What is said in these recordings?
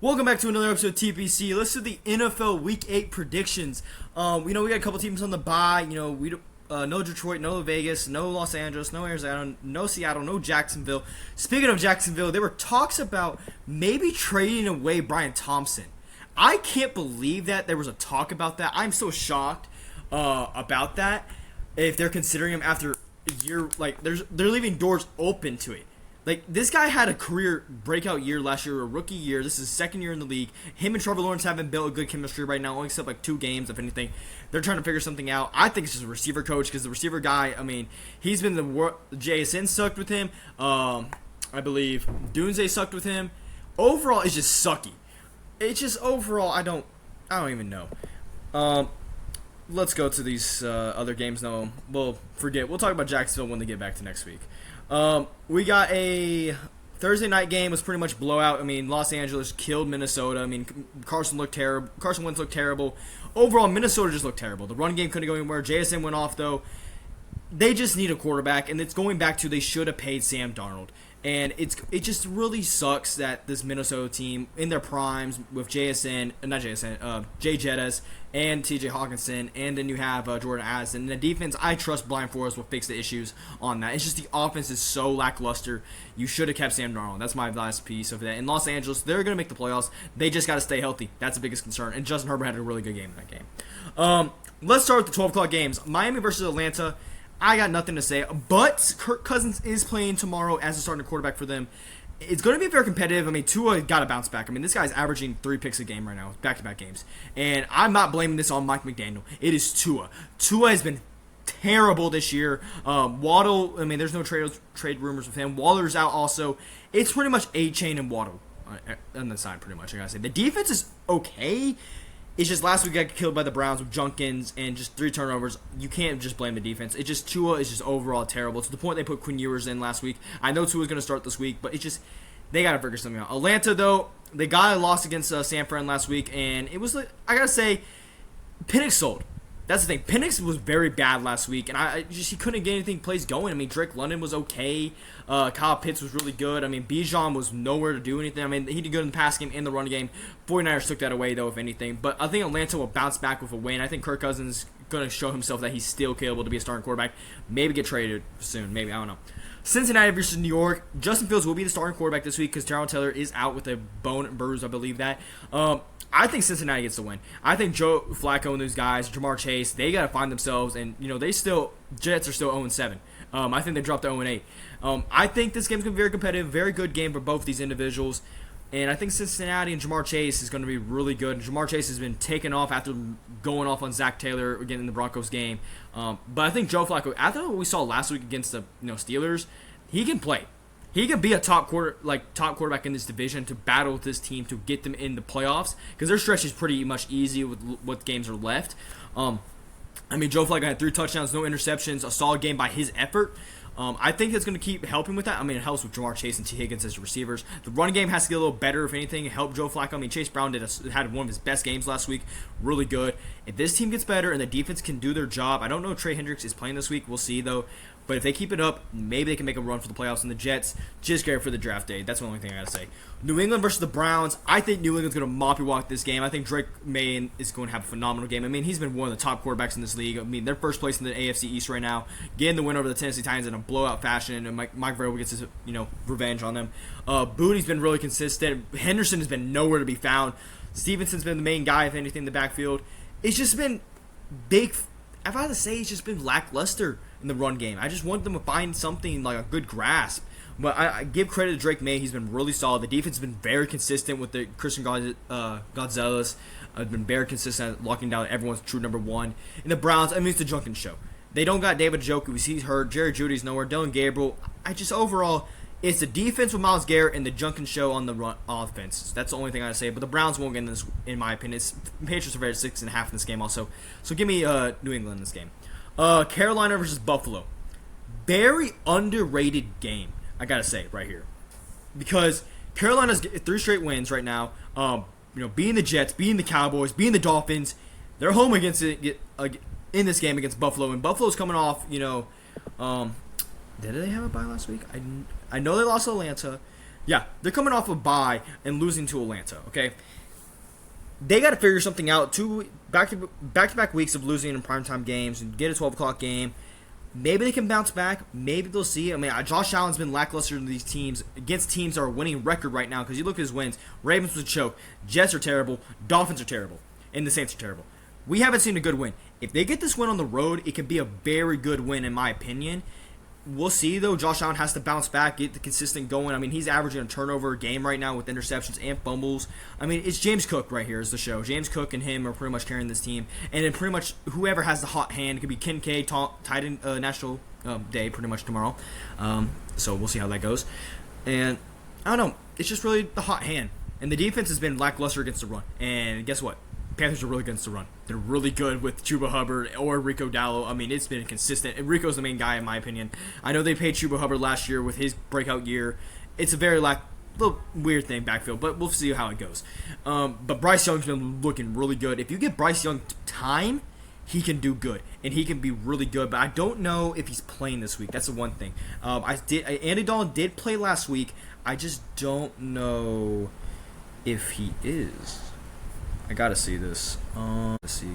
Welcome back to another episode of TPC. Let's do the NFL Week 8 predictions. We got a couple teams on the bye. No Detroit, no Vegas, no Los Angeles, no Arizona, no Seattle, no Jacksonville. Speaking of Jacksonville, there were talks about maybe trading away Brian Thompson. I can't believe that there was a talk about that. I'm so shocked about that. If they're considering him after a year, they're leaving doors open to it. This guy had a career breakout year last year, a rookie year. This is his second year in the league. Him and Trevor Lawrence haven't built a good chemistry right now, only except 2 games, if anything. They're trying to figure something out. I think it's just a receiver coach, because the receiver guy, he's been JSN sucked with him. I believe Dunze sucked with him. Overall, it's just sucky. It's just overall, I don't even know. Let's go to these other games now. We'll talk about Jacksonville when they get back to next week. We got a Thursday night game. Was pretty much blowout. Los Angeles killed Minnesota. Carson Wentz looked terrible. Overall, Minnesota just looked terrible. The run game couldn't go anywhere. JSN went off, though. They just need a quarterback, and it's going back to they should have paid Sam Darnold. And it just really sucks that this Minnesota team, in their primes, with Jay Jettis and TJ Hawkinson, and then you have Jordan Addison. And the defense, I trust Brian Flores will fix the issues on that. It's just the offense is so lackluster. You should have kept Sam Darnold. That's my last piece of that. In Los Angeles, they're going to make the playoffs. They just got to stay healthy. That's the biggest concern. And Justin Herbert had a really good game in that game. Let's start with the 12 o'clock games. Miami versus Atlanta. I got nothing to say, but Kirk Cousins is playing tomorrow as a starting quarterback for them. It's going to be very competitive. Tua got to bounce back. This guy's averaging 3 picks a game right now, back-to-back games. And I'm not blaming this on Mike McDaniel. It is Tua. Tua has been terrible this year. Waddle, there's no trade rumors with him. Waller's out also. It's pretty much A-Chain and Waddle on the side, pretty much, I got to say. The defense is okay. It's just last week got killed by the Browns with Junkins and just 3 turnovers. You can't just blame the defense. It's just Tua is just overall terrible. To the point they put Quinn Ewers in last week. I know Tua's going to start this week, but it's just they got to figure something out. Atlanta, though, they got a loss against San Fran last week, and it was I got to say, Penix sold. That's the thing. Penix was very bad last week, and he couldn't get anything plays going. Drake London was okay. Kyle Pitts was really good. Bijan was nowhere to do anything. He did good in the pass game and the run game. 49ers took that away, though, if anything. But I think Atlanta will bounce back with a win. I think Kirk Cousins is going to show himself that he's still capable to be a starting quarterback. Maybe get traded soon. Maybe. I don't know. Cincinnati versus New York. Justin Fields will be the starting quarterback this week because Tyrod Taylor is out with a bone bruise, I believe that. I think Cincinnati gets the win. I think Joe Flacco and those guys, Jamar Chase, they got to find themselves, and Jets are still 0-7. I think they dropped to 0-8. I think this game's going to be very competitive, very good game for both these individuals, and I think Cincinnati and Jamar Chase is going to be really good. Jamar Chase has been taken off after going off on Zach Taylor again in the Broncos game, but I think Joe Flacco, after what we saw last week against the Steelers, he can play. He can be a top quarterback in this division to battle with this team to get them in the playoffs because their stretch is pretty much easy with what games are left. Joe Flacco had 3 touchdowns, no interceptions, a solid game by his effort. I think it's going to keep helping with that. It helps with Jamar Chase and T. Higgins as receivers. The run game has to get a little better, if anything, help Joe Flacco. Chase Brown had one of his best games last week. Really good. If this team gets better and the defense can do their job, I don't know if Trey Hendricks is playing this week. We'll see, though. But if they keep it up, maybe they can make a run for the playoffs. And the Jets, just get ready for the draft day. That's the only thing I got to say. New England versus the Browns. I think New England's going to mop you walk this game. I think Drake May is going to have a phenomenal game. He's been one of the top quarterbacks in this league. They're first place in the AFC East right now. Getting the win over the Tennessee Titans in a blowout fashion. And Mike Vrabel gets his revenge on them. Booty's been really consistent. Henderson has been nowhere to be found. Stevenson's been the main guy, if anything, in the backfield. It's just been big. I've got to say, it's just been lackluster in the run game. I just want them to find something like a good grasp. But I give credit to Drake May. He's been really solid. The defense has been very consistent with the Christian Gonzalez. Been very consistent at locking down everyone's true number 1. And the Browns, it's the Junkin show. They don't got David Njoku. He's hurt. Jerry Jeudy's nowhere. Dylan Gabriel. Overall, it's the defense with Myles Garrett and the Junkin show on the run offense. That's the only thing I gotta say. But the Browns won't get in this, in my opinion. Patriots are very 6.5 in this game also. So give me New England in this game. Carolina versus Buffalo. Very underrated game, I gotta say, right here. Because Carolina's 3 straight wins right now. Being the Jets, being the Cowboys, being the Dolphins. They're home against it in this game against Buffalo. And Buffalo's coming off, did they have a bye last week? I know they lost to Atlanta. Yeah, they're coming off a bye and losing to Atlanta. Okay, they got to figure something out. Two back-to-back weeks of losing in primetime games and get a 12 o'clock game. Maybe they can bounce back. Maybe they'll see. I mean, Josh Allen's been lackluster in these teams against teams that are winning record right now because you look at his wins. Ravens was a choke. Jets are terrible. Dolphins are terrible. And the Saints are terrible. We haven't seen a good win. If they get this win on the road, it could be a very good win in my opinion. We'll see, though. Josh Allen has to bounce back, get the consistent going. I mean, he's averaging a turnover a game right now with interceptions and fumbles. I mean, it's James Cook right here is the show. James Cook and him are pretty much carrying this team. And then pretty much whoever has the hot hand, it could be Kincaid, Titan National Day pretty much tomorrow. So we'll see how that goes. And I don't know. It's just really the hot hand. And the defense has been lackluster against the run. And guess what? Panthers are really good against the run. They're really good with Chuba Hubbard or Rico Dallo. I mean, it's been consistent. And Rico's the main guy, in my opinion. I know they paid Chuba Hubbard last year with his breakout year. It's a very little weird thing backfield, but we'll see how it goes. But Bryce Young's been looking really good. If you give Bryce Young time, he can do good, and he can be really good. But I don't know if he's playing this week. That's the one thing. Andy Dalton did play last week. I just don't know if he is. I gotta see this. Gotta see.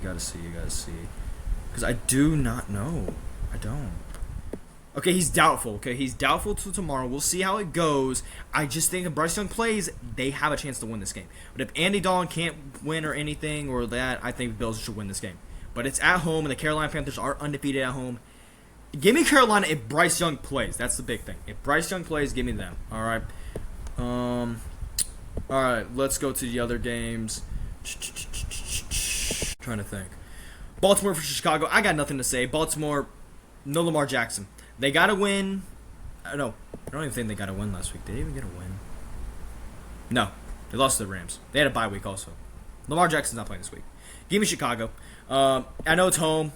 Because I do not know. I don't. Okay, he's doubtful. Okay, he's doubtful till tomorrow. We'll see how it goes. I just think if Bryce Young plays, they have a chance to win this game. But if Andy Dalton can't win or anything or that, I think Bills should win this game. But it's at home, and the Carolina Panthers are undefeated at home. Give me Carolina if Bryce Young plays. That's the big thing. If Bryce Young plays, give me them. All right. All right. Let's go to the other games. Trying to think. Baltimore for Chicago. I got nothing to say. Baltimore, no Lamar Jackson. They got to win. I don't even think they got to win last week. Did they even get a win? No. They lost to the Rams. They had a bye week also. Lamar Jackson's not playing this week. Give me Chicago. I know it's home.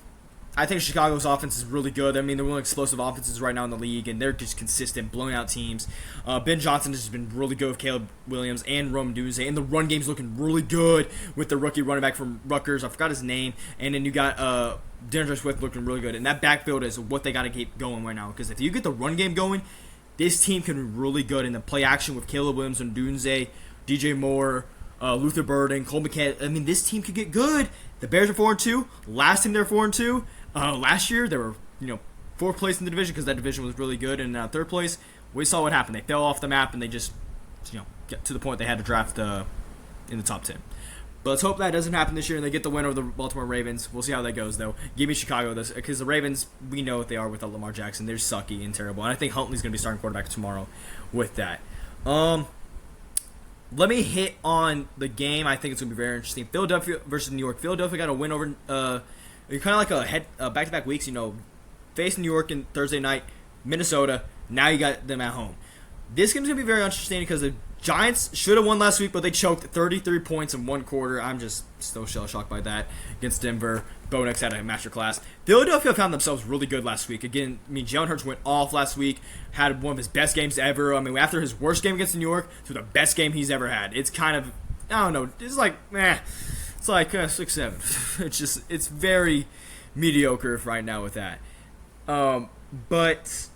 I think Chicago's offense is really good. I mean, they're one of the explosive offenses right now in the league, and they're just consistent, blowing out teams. Ben Johnson has been really good with Caleb Williams and Rome Odunze, and the run game's looking really good with the rookie running back from Rutgers. I forgot his name. And then you got DeAndre Swift looking really good. And that backfield is what they got to keep going right now, because if you get the run game going, this team can be really good in the play action with Caleb Williams and Odunze, DJ Moore, Luther Burden, Cole McCann. I mean, this team could get good. The Bears are 4-2. Last time they were 4-2. Last year, they were, fourth place in the division because that division was really good. And third place, we saw what happened. They fell off the map, and they just, get to the point they had to draft in the top 10. But let's hope that doesn't happen this year, and they get the win over the Baltimore Ravens. We'll see how that goes, though. Give me Chicago, because the Ravens, we know what they are without Lamar Jackson. They're sucky and terrible. And I think Huntley's going to be starting quarterback tomorrow with that. Let me hit on the game. I think it's going to be very interesting. Philadelphia versus New York. Philadelphia got a win over... You're kind of like back-to-back weeks, facing New York in Thursday night, Minnesota. Now you got them at home. This game's going to be very interesting because the Giants should have won last week, but they choked 33 points in one quarter. I'm just still shell-shocked by that against Denver. Bo Nix had a masterclass. Philadelphia found themselves really good last week. Again, Jalen Hurts went off last week, had one of his best games ever. I mean, after his worst game against New York to the best game he's ever had. It's kind of, I don't know, it's like, It's like 6-7. It's very mediocre right now with that. But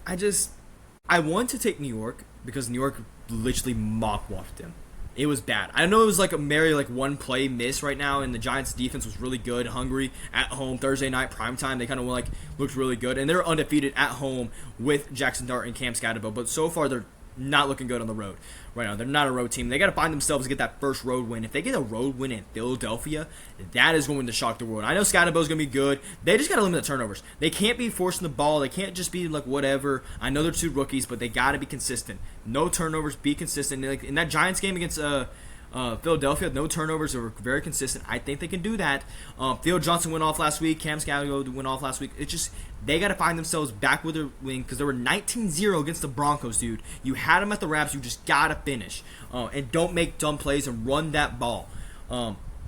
I want to take New York because New York literally mock-walked them. It was bad. I know it was like a merry one play miss right now, and the Giants' defense was really good, hungry at home Thursday night primetime. They kind of looked really good, and they're undefeated at home with Jackson Dart and Cam Scatterbo. But so far they're not looking good on the road right now. They're not a road team. They got to find themselves to get that first road win. If they get a road win in Philadelphia, that is going to shock the world. I know Scatterbo's going to be good. They just got to limit the turnovers. They can't be forcing the ball. They can't just be whatever. I know they're two rookies, but they got to be consistent. No turnovers. Be consistent. In that Giants game against Philadelphia, no turnovers. They were very consistent. I think they can do that. Theo Johnson went off last week. Cam Scatterbo went off last week. It's just they got to find themselves back with their wing because they were 19-0 against the Broncos, dude. You had them at the wraps. You just got to finish. And don't make dumb plays and run that ball.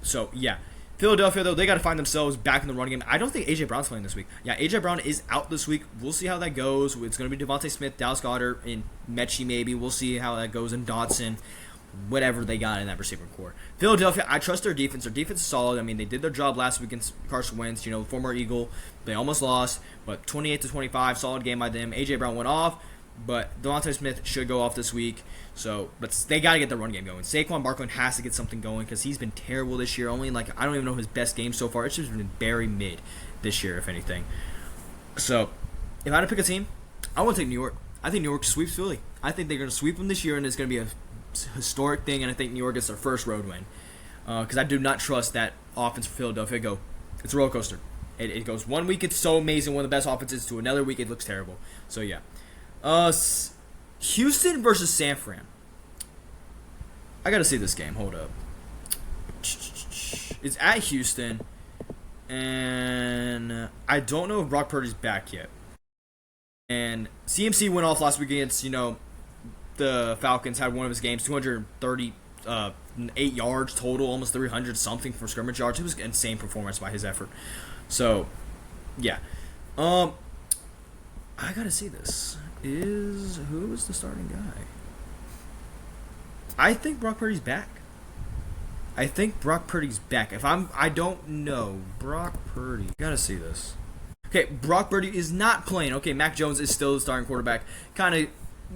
So, yeah. Philadelphia, though, they got to find themselves back in the running game. I don't think A.J. Brown's playing this week. Yeah, A.J. Brown is out this week. We'll see how that goes. It's going to be Devontae Smith, Dallas Goedert, and Mechie maybe. We'll see how that goes, and Dotson. Whatever they got in that receiving core. Philadelphia, I trust their defense. Their defense is solid. I mean, they did their job last week against Carson Wentz, former Eagle. They almost lost, but 28-25, solid game by them. A.J. Brown went off. But Devontae Smith should go off this week. But they got to get the run game going. Saquon Barkley has to get something going because he's been terrible this year. Only I don't even know his best game so far. It's just been very mid this year, if anything. So if I had to pick a team, I want to take New York. I think New York sweeps Philly. I think they're going to sweep them this year, and it's going to be a historic thing. And I think New York gets their first road win because I do not trust that offense for Philadelphia. It's a roller coaster. It goes 1 week it's so amazing, one of the best offenses, to another week it looks terrible. So yeah. Houston versus San Fran. I gotta see this game. Hold up. It's at Houston, and I don't know if Brock Purdy's back yet. And CMC went off last week against the Falcons. Had one of his games, 238 yards total, almost 300 something for scrimmage yards. It was an insane performance by his effort. So yeah, I gotta see this. Who is the starting guy? I think Brock Purdy's back. I don't know. Brock Purdy. Gotta see this. Okay, Brock Purdy is not playing. Okay, Mac Jones is still the starting quarterback. Kind of,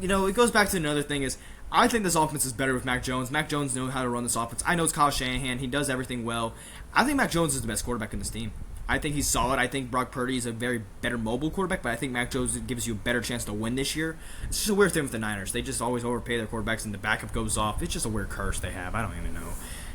it goes back to another thing is, I think this offense is better with Mac Jones. Mac Jones knows how to run this offense. I know it's Kyle Shanahan. He does everything well. I think Mac Jones is the best quarterback in this team. I think he's solid. I think Brock Purdy is a very better mobile quarterback, but I think Mac Jones gives you a better chance to win this year. It's just a weird thing with the Niners. They just always overpay their quarterbacks, and the backup goes off. It's just a weird curse they have. I don't even know.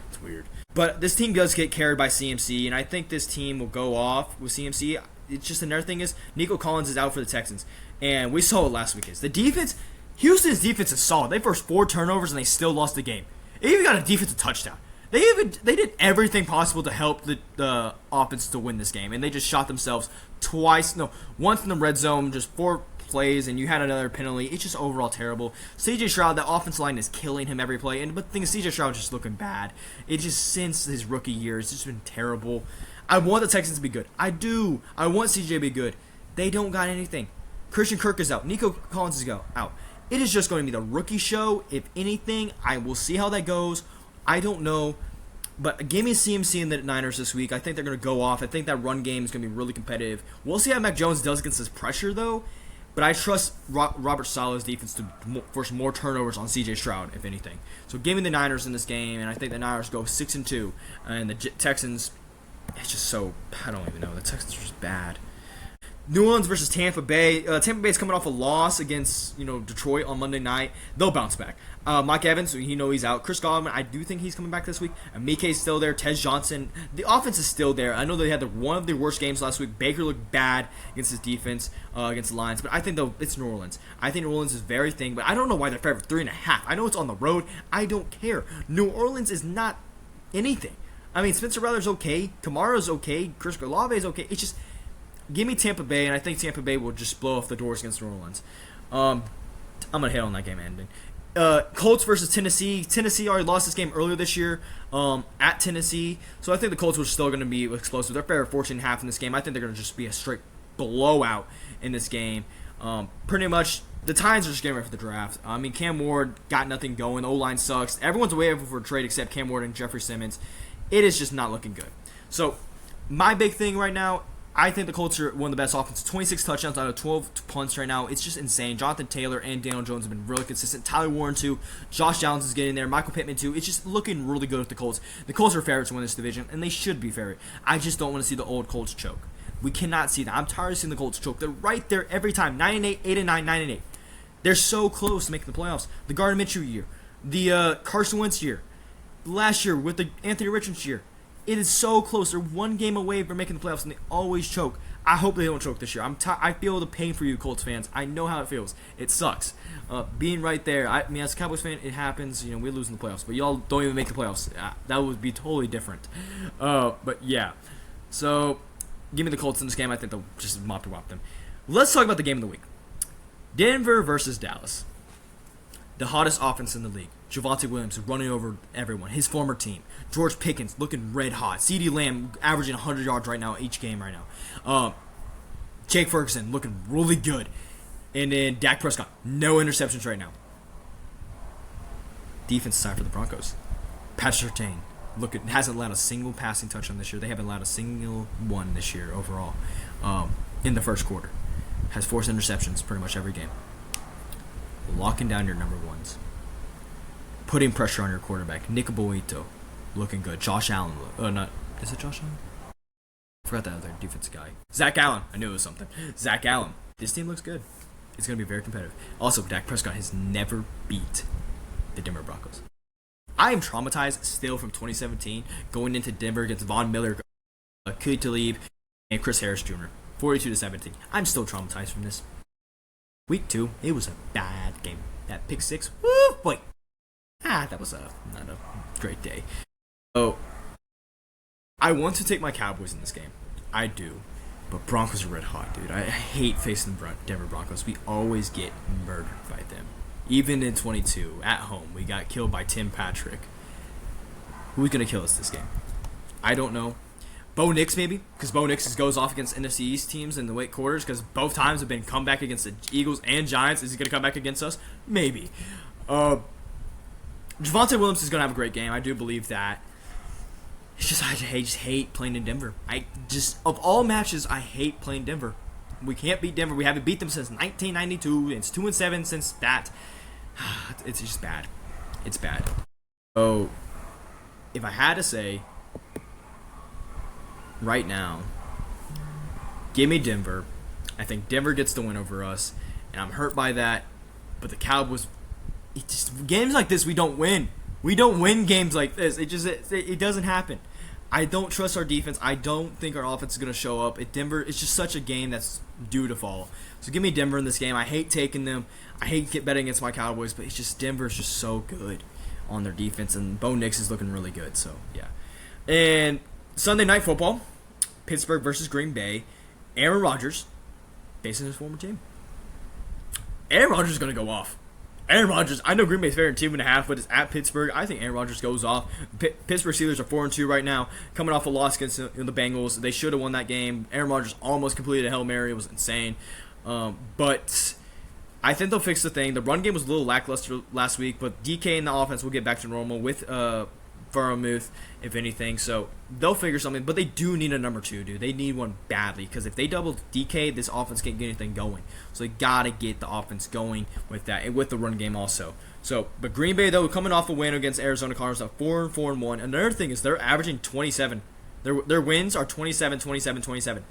It's weird. But this team does get carried by CMC, and I think this team will go off with CMC. It's just another thing is Nico Collins is out for the Texans, and we saw it last week. The defense, Houston's defense is solid. They forced 4 turnovers, and they still lost the game. They even got a defensive touchdown. They did everything possible to help the offense to win this game, and they just shot themselves once in the red zone, just 4 plays, and you had another penalty. It's just overall terrible. CJ Stroud, the offensive line is killing him every play, but the thing is, CJ Stroud is just looking bad. It just, since his rookie year, it's just been terrible. I want the Texans to be good. I do. I want CJ to be good. They don't got anything. Christian Kirk is out. Nico Collins is out. It is just going to be the rookie show. If anything, I will see how that goes. I don't know, but give me CMC and the Niners this week. I think they're going to go off. I think that run game is going to be really competitive. We'll see how Mac Jones does against this pressure, though. But I trust Robert Saleh's defense to force more turnovers on C.J. Stroud, if anything. So give me the Niners in this game, and I think the Niners go 6-2, and the Texans, it's just so, I don't even know. The Texans are just bad. New Orleans versus Tampa Bay. Tampa Bay is coming off a loss against Detroit on Monday night. They'll bounce back. Mike Evans, he's out. Chris Godwin, I do think he's coming back this week. Mike's still there. Tez Johnson. The offense is still there. I know they had one of the worst games last week. Baker looked bad against his defense against the Lions, but I think it's New Orleans. I think New Orleans is very thing, but I don't know why they're favored 3.5. I know it's on the road. I don't care. New Orleans is not anything. I mean, Spencer Rattler's okay. Kamara's okay. Chris Olave's okay. It's just, give me Tampa Bay, and I think Tampa Bay will just blow off the doors against New Orleans. I'm going to hit on that game ending. Colts versus Tennessee. Tennessee already lost this game earlier this year at Tennessee, so I think the Colts are still going to be explosive. They're fair 14.5 in this game. I think they're going to just be a straight blowout in this game. Pretty much, the Titans are just getting ready for the draft. I mean, Cam Ward got nothing going. The O-line sucks. Everyone's waiting for a trade except Cam Ward and Jeffrey Simmons. It is just not looking good. So, my big thing right now, I think the Colts are one of the best offenses. 26 touchdowns out of 12 punts right now. It's just insane. Jonathan Taylor and Daniel Jones have been really consistent. Tyler Warren, too. Josh Downs is getting there. Michael Pittman, too. It's just looking really good with the Colts. The Colts are favorites to win this division, and they should be favorite. I just don't want to see the old Colts choke. We cannot see that. I'm tired of seeing the Colts choke. They're right there every time. 9-8, 8-9, 9-8. They're so close to making the playoffs. The Gardner Minshew year. The Carson Wentz year. Last year with the Anthony Richardson year. It is so close. They're one game away from making the playoffs, and they always choke. I hope they don't choke this year. I feel the pain for you, Colts fans. I know how it feels. It sucks. Being right there, I mean, as a Cowboys fan, it happens. We lose in the playoffs, but y'all don't even make the playoffs. That would be totally different. But yeah. So, give me the Colts in this game. I think they'll just mop them. Let's talk about the game of the week. Denver versus Dallas. The hottest offense in the league. Javonte Williams running over everyone. His former team. George Pickens looking red hot. CeeDee Lamb averaging 100 yards right now each game right now. Jake Ferguson looking really good. And then Dak Prescott. No interceptions right now. Defense side for the Broncos. Patrick Surtain hasn't allowed a single passing touchdown this year. They haven't allowed a single one this year overall in the first quarter. Has forced interceptions pretty much every game. locking down your number ones, putting pressure on your quarterback. Nick Boito, looking good. Josh Allen, not is it Josh Allen? I forgot that other defense guy. Zach Allen. I knew it was something. Zach Allen. This team looks good. It's going to be very competitive. Also, Dak Prescott has never beat the Denver Broncos. I am traumatized still from 2017 going into Denver against Von Miller, Aqib Talib, and Chris Harris Jr. 42-17. I'm still traumatized from this. Week 2, it was a bad game. That pick 6, woo, boy. That was not a great day. So, I want to take my Cowboys in this game. I do. But Broncos are red hot, dude. I hate facing the Denver Broncos. We always get murdered by them. Even in 22, at home, we got killed by Tim Patrick. Who's going to kill us this game? I don't know. Bo Nix, maybe? Because Bo Nix goes off against NFC East teams in the late quarters, because both times have been comeback against the Eagles and Giants. Is he going to come back against us? Maybe. Javonte Williams is going to have a great game. I do believe that. It's just I just hate playing in Denver. Of all matches, I hate playing Denver. We can't beat Denver. We haven't beat them since 1992. It's 2-7 since that. It's just bad. It's bad. So, if I had to say, right now, give me Denver. I think Denver gets the win over us, and I'm hurt by that. But the Cowboys, games like this, we don't win. We don't win games like this. It doesn't happen. I don't trust our defense. I don't think our offense is going to show up. Denver, it's just such a game that's due to fall. So give me Denver in this game. I hate taking them. I hate betting against my Cowboys, but it's just Denver's just so good on their defense, and Bo Nix is looking really good. So yeah. And Sunday Night Football, Pittsburgh versus Green Bay. Aaron Rodgers, facing his former team. Aaron Rodgers is going to go off. Aaron Rodgers, I know Green Bay's favorite 2.5, but it's at Pittsburgh. I think Aaron Rodgers goes off. Pittsburgh Steelers are 4-2 right now, coming off a loss against the Bengals. They should have won that game. Aaron Rodgers almost completed a Hail Mary. It was insane. But I think they'll fix the thing. The run game was a little lackluster last week, but DK and the offense will get back to normal with Freiermuth, if anything. So they'll figure something, but they do need a number 2, dude. They need one badly, because if they double DK, this offense can't get anything going. So they got to get the offense going with that, and with the run game also. So, but Green Bay, though, coming off a win against Arizona Cardinals at 4-4-1. Another thing is they're averaging 27. Their wins are 27, 27, 27.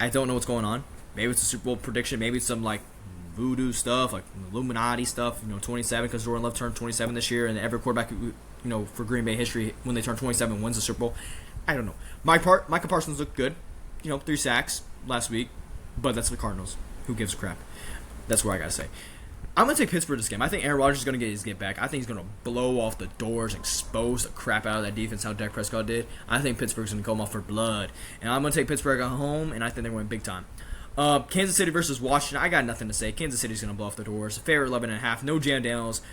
I don't know what's going on. Maybe it's a Super Bowl prediction. Maybe it's some, like, voodoo stuff, like Illuminati stuff. 27, because Jordan Love turned 27 this year, and every quarterback, for Green Bay history, when they turn 27, wins the Super Bowl. I don't know. Micah Parsons looked good. 3 sacks last week, but that's the Cardinals. Who gives a crap? That's what I gotta say. I'm going to take Pittsburgh this game. I think Aaron Rodgers is going to get his get back. I think he's going to blow off the doors, expose the crap out of that defense, how Dak Prescott did. I think Pittsburgh's going to come off for blood. And I'm going to take Pittsburgh at home, and I think they're going to win big time. Kansas City versus Washington. I got nothing to say. Kansas City's going to blow off the doors. Favorite 11.5. No Jan Daniels.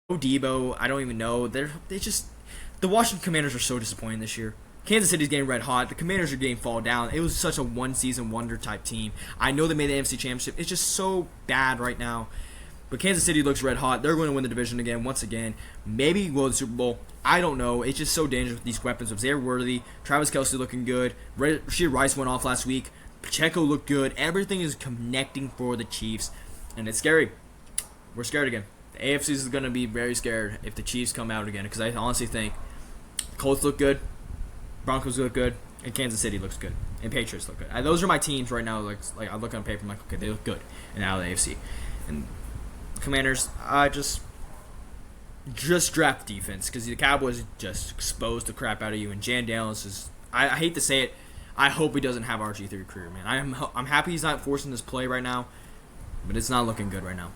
No Debo. I don't even know. The Washington Commanders are so disappointing this year. Kansas City's getting red hot. The Commanders are getting fall down. It was such a one-season wonder type team. I know they made the NFC Championship. It's just so bad right now. But Kansas City looks red hot. They're going to win the division again, once again. Maybe go to the Super Bowl. I don't know. It's just so dangerous with these weapons of Zaire Worthy, Travis Kelce looking good. Rashid Rice went off last week. Pacheco looked good. Everything is connecting for the Chiefs. And it's scary. We're scared again. The AFC is going to be very scared if the Chiefs come out again. Because I honestly think Colts look good. Broncos look good. And Kansas City looks good. And Patriots look good. Those are my teams right now. Like I look on paper, I'm like, okay, they look good. And out of the AFC. And Commanders, just draft defense, because the Cowboys just exposed the crap out of you, and Jan Daniels is, I hate to say it, I hope he doesn't have RG3 career, man. I'm happy he's not forcing this play right now, but it's not looking good right now.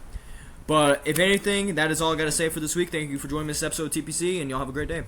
But if anything, that is all I got to say for this week. Thank you for joining this episode of TPC, and y'all have a great day.